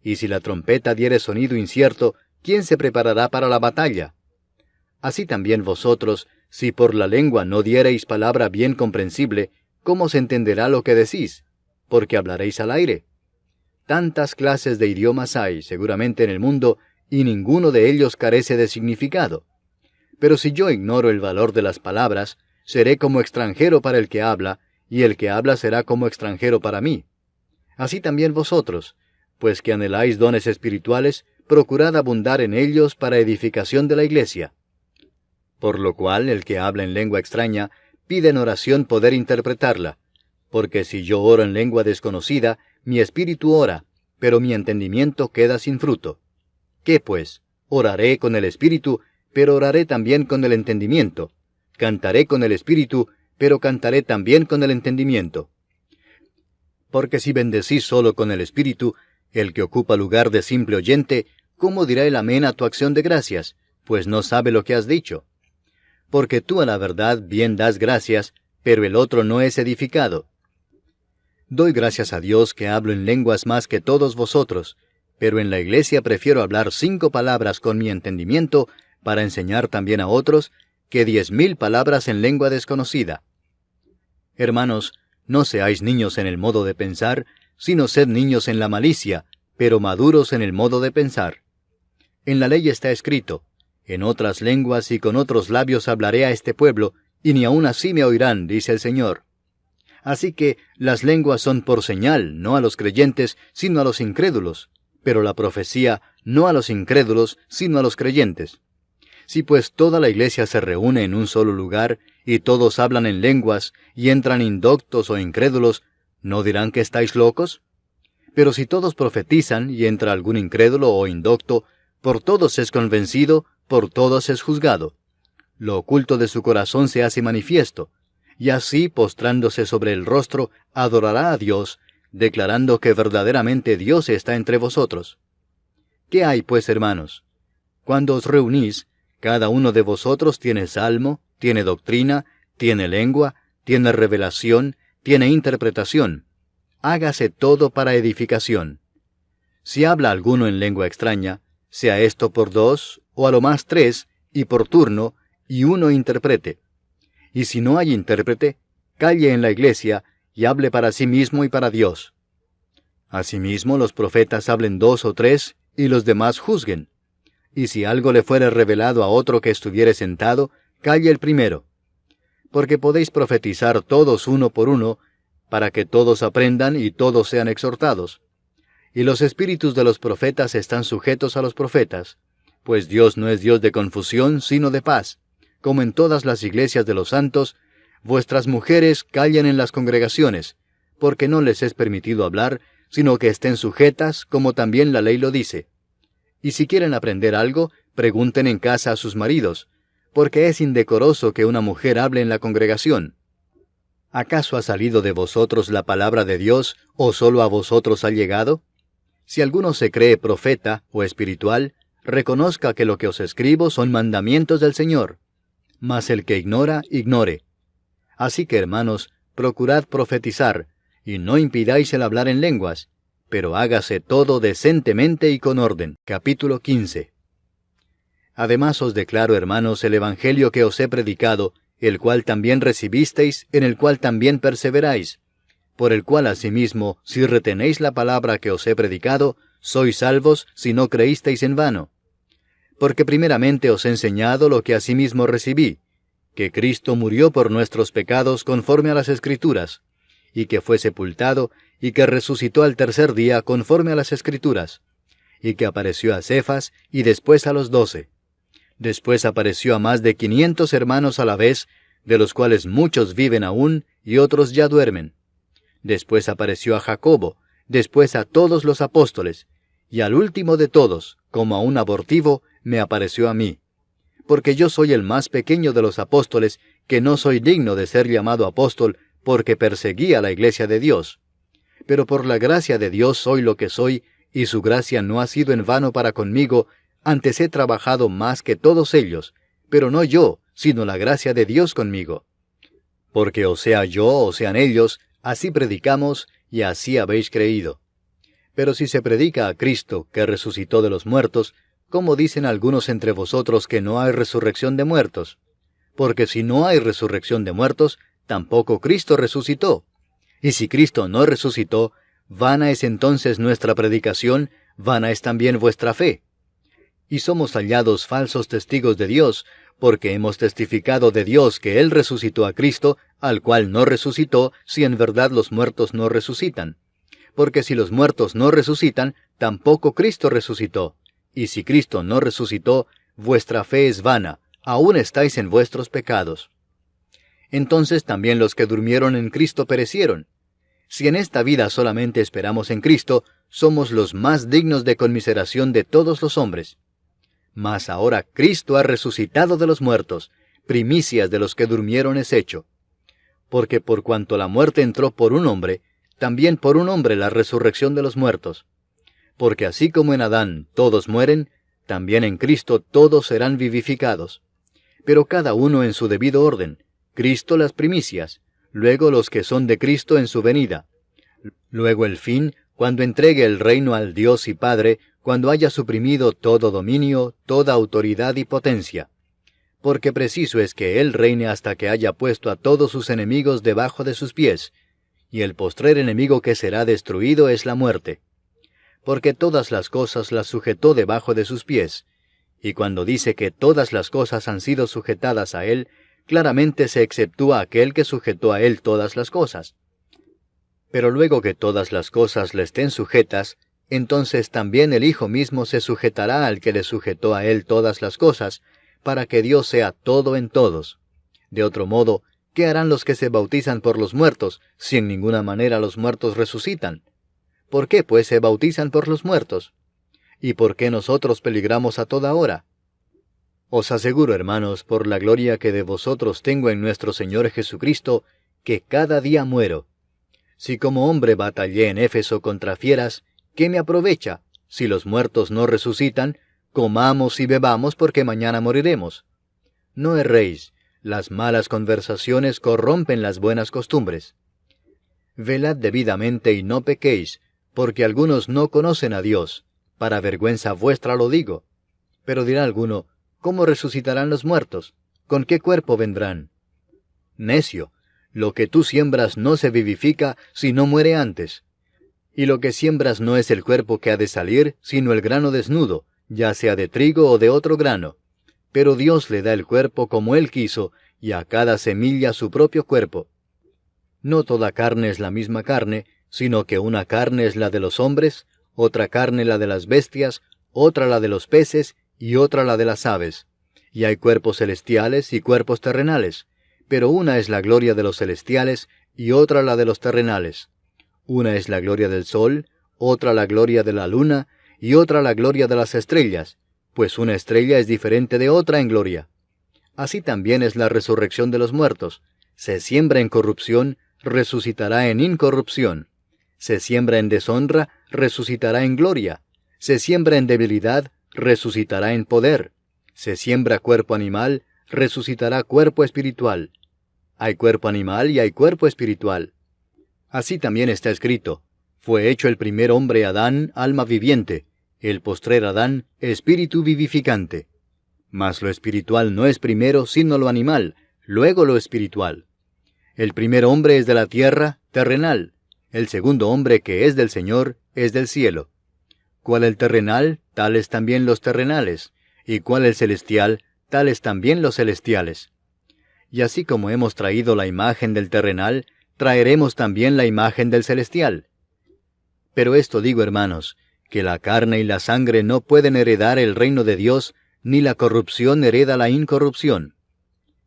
Y si la trompeta diere sonido incierto, ¿quién se preparará para la batalla? Así también vosotros, si por la lengua no diereis palabra bien comprensible, ¿cómo se entenderá lo que decís? Porque hablaréis al aire. Tantas clases de idiomas hay, seguramente en el mundo, y ninguno de ellos carece de significado. Pero si yo ignoro el valor de las palabras, seré como extranjero para el que habla, y el que habla será como extranjero para mí. Así también vosotros, pues que anheláis dones espirituales, procurad abundar en ellos para edificación de la iglesia. Por lo cual el que habla en lengua extraña, pide en oración poder interpretarla, porque si yo oro en lengua desconocida, mi espíritu ora, pero mi entendimiento queda sin fruto. ¿Qué pues? Oraré con el espíritu, pero oraré también con el entendimiento. Cantaré con el espíritu, pero cantaré también con el entendimiento. Porque si bendecís solo con el espíritu, el que ocupa lugar de simple oyente, ¿cómo dirá el amén a tu acción de gracias? Pues no sabe lo que has dicho. Porque tú a la verdad bien das gracias, pero el otro no es edificado. Doy gracias a Dios que hablo en lenguas más que todos vosotros, pero en la iglesia prefiero hablar 5 palabras con mi entendimiento para enseñar también a otros, que 10,000 palabras en lengua desconocida. Hermanos, no seáis niños en el modo de pensar, sino sed niños en la malicia, pero maduros en el modo de pensar. En la ley está escrito, en otras lenguas y con otros labios hablaré a este pueblo, y ni aun así me oirán, dice el Señor. Así que las lenguas son por señal, no a los creyentes, sino a los incrédulos, pero la profecía no a los incrédulos, sino a los creyentes. Si pues toda la iglesia se reúne en un solo lugar, y todos hablan en lenguas, y entran indoctos o incrédulos, ¿no dirán que estáis locos? Pero si todos profetizan, y entra algún incrédulo o indocto, por todos es convencido, por todos es juzgado. Lo oculto de su corazón se hace manifiesto, y así, postrándose sobre el rostro, adorará a Dios, declarando que verdaderamente Dios está entre vosotros. ¿Qué hay, pues, hermanos? Cuando os reunís, cada uno de vosotros tiene salmo, tiene doctrina, tiene lengua, tiene revelación, tiene interpretación. Hágase todo para edificación. Si habla alguno en lengua extraña, sea esto por 2, o a lo más 3, y por turno, y uno interprete. Y si no hay intérprete, calle en la iglesia, y hable para sí mismo y para Dios. Asimismo los profetas hablen 2 o 3, y los demás juzguen. Y si algo le fuere revelado a otro que estuviere sentado, calle el primero. Porque podéis profetizar todos uno por uno, para que todos aprendan y todos sean exhortados. Y los espíritus de los profetas están sujetos a los profetas, pues Dios no es Dios de confusión, sino de paz. Como en todas las iglesias de los santos, vuestras mujeres callen en las congregaciones, porque no les es permitido hablar, sino que estén sujetas, como también la ley lo dice. Y si quieren aprender algo, pregunten en casa a sus maridos, porque es indecoroso que una mujer hable en la congregación. ¿Acaso ha salido de vosotros la palabra de Dios, o solo a vosotros ha llegado? Si alguno se cree profeta o espiritual, reconozca que lo que os escribo son mandamientos del Señor. Mas el que ignora, ignore. Así que, hermanos, procurad profetizar, y no impidáis el hablar en lenguas, pero hágase todo decentemente y con orden. Capítulo 15. Además os declaro, hermanos, el evangelio que os he predicado, el cual también recibisteis, en el cual también perseveráis, por el cual asimismo, si retenéis la palabra que os he predicado, sois salvos si no creísteis en vano. Porque primeramente os he enseñado lo que asimismo recibí, que Cristo murió por nuestros pecados conforme a las Escrituras, y que fue sepultado, y que resucitó al tercer día conforme a las Escrituras, y que apareció a Cefas, y después a los 12. Después apareció a más de 500 hermanos a la vez, de los cuales muchos viven aún, y otros ya duermen. Después apareció a Jacobo, después a todos los apóstoles, y al último de todos, como a un abortivo, me apareció a mí. Porque yo soy el más pequeño de los apóstoles, que no soy digno de ser llamado apóstol, porque perseguí a la iglesia de Dios. Pero por la gracia de Dios soy lo que soy, y su gracia no ha sido en vano para conmigo, antes he trabajado más que todos ellos, pero no yo, sino la gracia de Dios conmigo. Porque o sea yo o sean ellos, así predicamos, y así habéis creído. Pero si se predica a Cristo, que resucitó de los muertos, ¿cómo dicen algunos entre vosotros que no hay resurrección de muertos? Porque si no hay resurrección de muertos, tampoco Cristo resucitó. Y si Cristo no resucitó, vana es entonces nuestra predicación, vana es también vuestra fe. Y somos hallados falsos testigos de Dios, porque hemos testificado de Dios que Él resucitó a Cristo, al cual no resucitó, si en verdad los muertos no resucitan. Porque si los muertos no resucitan, tampoco Cristo resucitó. Y si Cristo no resucitó, vuestra fe es vana, aún estáis en vuestros pecados. Entonces también los que durmieron en Cristo perecieron. Si en esta vida solamente esperamos en Cristo, somos los más dignos de conmiseración de todos los hombres. Mas ahora Cristo ha resucitado de los muertos, primicias de los que durmieron es hecho. Porque por cuanto la muerte entró por un hombre, también por un hombre la resurrección de los muertos. Porque así como en Adán todos mueren, también en Cristo todos serán vivificados. Pero cada uno en su debido orden, Cristo las primicias, luego los que son de Cristo en su venida. Luego el fin, cuando entregue el reino al Dios y Padre, cuando haya suprimido todo dominio, toda autoridad y potencia. Porque preciso es que Él reine hasta que haya puesto a todos sus enemigos debajo de sus pies, y el postrer enemigo que será destruido es la muerte. Porque todas las cosas las sujetó debajo de sus pies, y cuando dice que todas las cosas han sido sujetadas a Él, claramente se exceptúa aquel que sujetó a Él todas las cosas. Pero luego que todas las cosas le estén sujetas, entonces también el Hijo mismo se sujetará al que le sujetó a Él todas las cosas, para que Dios sea todo en todos. De otro modo, ¿qué harán los que se bautizan por los muertos, si en ninguna manera los muertos resucitan? ¿Por qué, pues, se bautizan por los muertos? ¿Y por qué nosotros peligramos a toda hora? Os aseguro, hermanos, por la gloria que de vosotros tengo en nuestro Señor Jesucristo, que cada día muero. Si como hombre batallé en Éfeso contra fieras, ¿qué me aprovecha? Si los muertos no resucitan, comamos y bebamos porque mañana moriremos. No erréis, las malas conversaciones corrompen las buenas costumbres. Velad debidamente y no pequéis, porque algunos no conocen a Dios. Para vergüenza vuestra lo digo. Pero dirá alguno, ¿cómo resucitarán los muertos? ¿Con qué cuerpo vendrán? Necio, lo que tú siembras no se vivifica si no muere antes. Y lo que siembras no es el cuerpo que ha de salir, sino el grano desnudo, ya sea de trigo o de otro grano. Pero Dios le da el cuerpo como Él quiso, y a cada semilla su propio cuerpo. No toda carne es la misma carne, sino que una carne es la de los hombres, otra carne la de las bestias, otra la de los peces, y otra la de las aves. Y hay cuerpos celestiales y cuerpos terrenales, pero una es la gloria de los celestiales, y otra la de los terrenales. Una es la gloria del sol, otra la gloria de la luna, y otra la gloria de las estrellas, pues una estrella es diferente de otra en gloria. Así también es la resurrección de los muertos. Se siembra en corrupción, resucitará en incorrupción. Se siembra en deshonra, resucitará en gloria. Se siembra en debilidad, resucitará en poder. Se siembra cuerpo animal, resucitará cuerpo espiritual. Hay cuerpo animal y hay cuerpo espiritual. Así también está escrito, fue hecho el primer hombre Adán, alma viviente, el postrer Adán, espíritu vivificante. Mas lo espiritual no es primero, sino lo animal, luego lo espiritual. El primer hombre es de la tierra, terrenal. El segundo hombre que es del Señor, es del cielo. Cual el terrenal, tales también los terrenales. y cuál el celestial, tales también los celestiales. Y así como hemos traído la imagen del terrenal, traeremos también la imagen del celestial. Pero esto digo, hermanos, que la carne y la sangre no pueden heredar el reino de Dios, ni la corrupción hereda la incorrupción.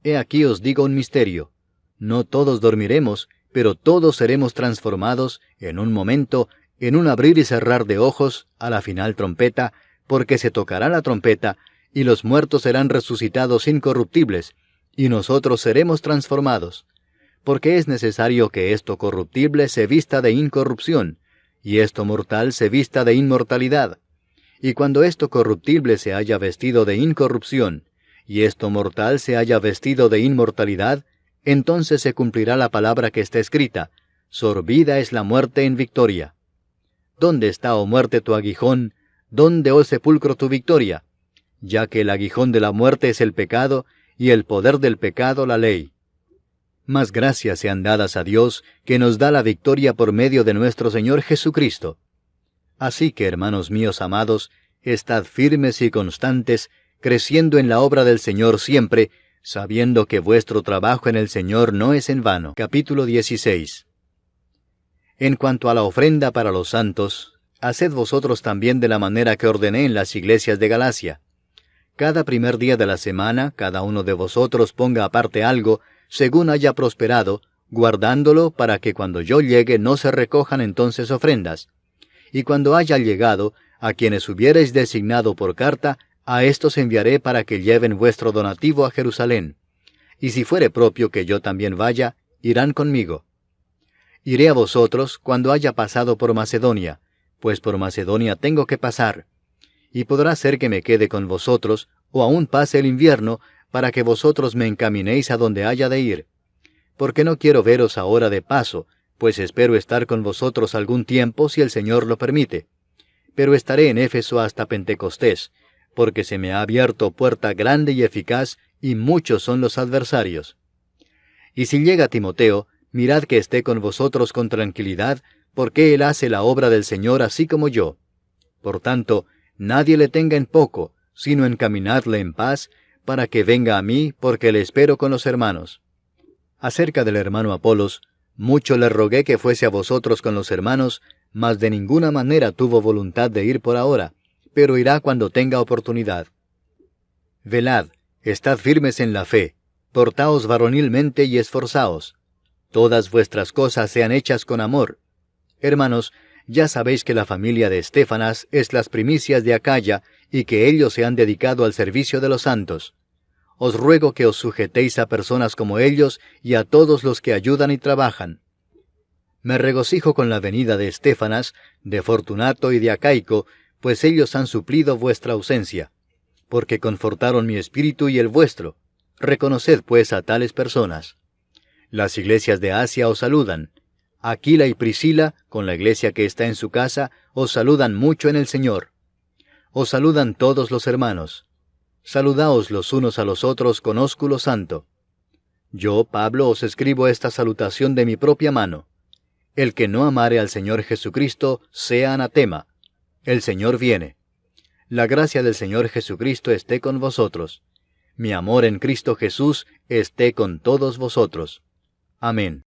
He aquí os digo un misterio. No todos dormiremos, pero todos seremos transformados en un momento, en un abrir y cerrar de ojos, a la final trompeta, porque se tocará la trompeta, y los muertos serán resucitados incorruptibles, y nosotros seremos transformados. Porque es necesario que esto corruptible se vista de incorrupción, y esto mortal se vista de inmortalidad. Y cuando esto corruptible se haya vestido de incorrupción, y esto mortal se haya vestido de inmortalidad, entonces se cumplirá la palabra que está escrita: sorbida es la muerte en victoria. ¿Dónde está, oh muerte, tu aguijón? ¿Dónde, oh sepulcro, tu victoria? Ya que el aguijón de la muerte es el pecado, y el poder del pecado la ley. Mas gracias sean dadas a Dios, que nos da la victoria por medio de nuestro Señor Jesucristo. Así que, hermanos míos amados, estad firmes y constantes, creciendo en la obra del Señor siempre, sabiendo que vuestro trabajo en el Señor no es en vano. Capítulo 16. En cuanto a la ofrenda para los santos, haced vosotros también de la manera que ordené en las iglesias de Galacia. Cada primer día de la semana, cada uno de vosotros ponga aparte algo, según haya prosperado, guardándolo para que cuando yo llegue no se recojan entonces ofrendas. Y cuando haya llegado, a quienes hubiereis designado por carta, a éstos enviaré para que lleven vuestro donativo a Jerusalén. Y si fuere propio que yo también vaya, irán conmigo. Iré a vosotros cuando haya pasado por Macedonia, pues por Macedonia tengo que pasar. Y podrá ser que me quede con vosotros, o aún pase el invierno, para que vosotros me encaminéis a donde haya de ir. Porque no quiero veros ahora de paso, pues espero estar con vosotros algún tiempo si el Señor lo permite. Pero estaré en Éfeso hasta Pentecostés, porque se me ha abierto puerta grande y eficaz, y muchos son los adversarios. Y si llega Timoteo, mirad que esté con vosotros con tranquilidad, porque él hace la obra del Señor así como yo. Por tanto, nadie le tenga en poco, sino encaminadle en paz, para que venga a mí, porque le espero con los hermanos. Acerca del hermano Apolos, mucho le rogué que fuese a vosotros con los hermanos, mas de ninguna manera tuvo voluntad de ir por ahora, pero irá cuando tenga oportunidad. Velad, estad firmes en la fe, portaos varonilmente y esforzaos. Todas vuestras cosas sean hechas con amor. Hermanos, ya sabéis que la familia de Estéfanas es las primicias de Acaya, y que ellos se han dedicado al servicio de los santos. Os ruego que os sujetéis a personas como ellos y a todos los que ayudan y trabajan. Me regocijo con la venida de Estéfanas, de Fortunato y de Acaico, pues ellos han suplido vuestra ausencia, porque confortaron mi espíritu y el vuestro. Reconoced pues a tales personas. Las iglesias de Asia os saludan. Aquila y Priscila, con la iglesia que está en su casa, os saludan mucho en el Señor. Os saludan todos los hermanos. Saludaos los unos a los otros con ósculo santo. Yo, Pablo, os escribo esta salutación de mi propia mano. El que no amare al Señor Jesucristo, sea anatema. El Señor viene. La gracia del Señor Jesucristo esté con vosotros. Mi amor en Cristo Jesús esté con todos vosotros. Amén.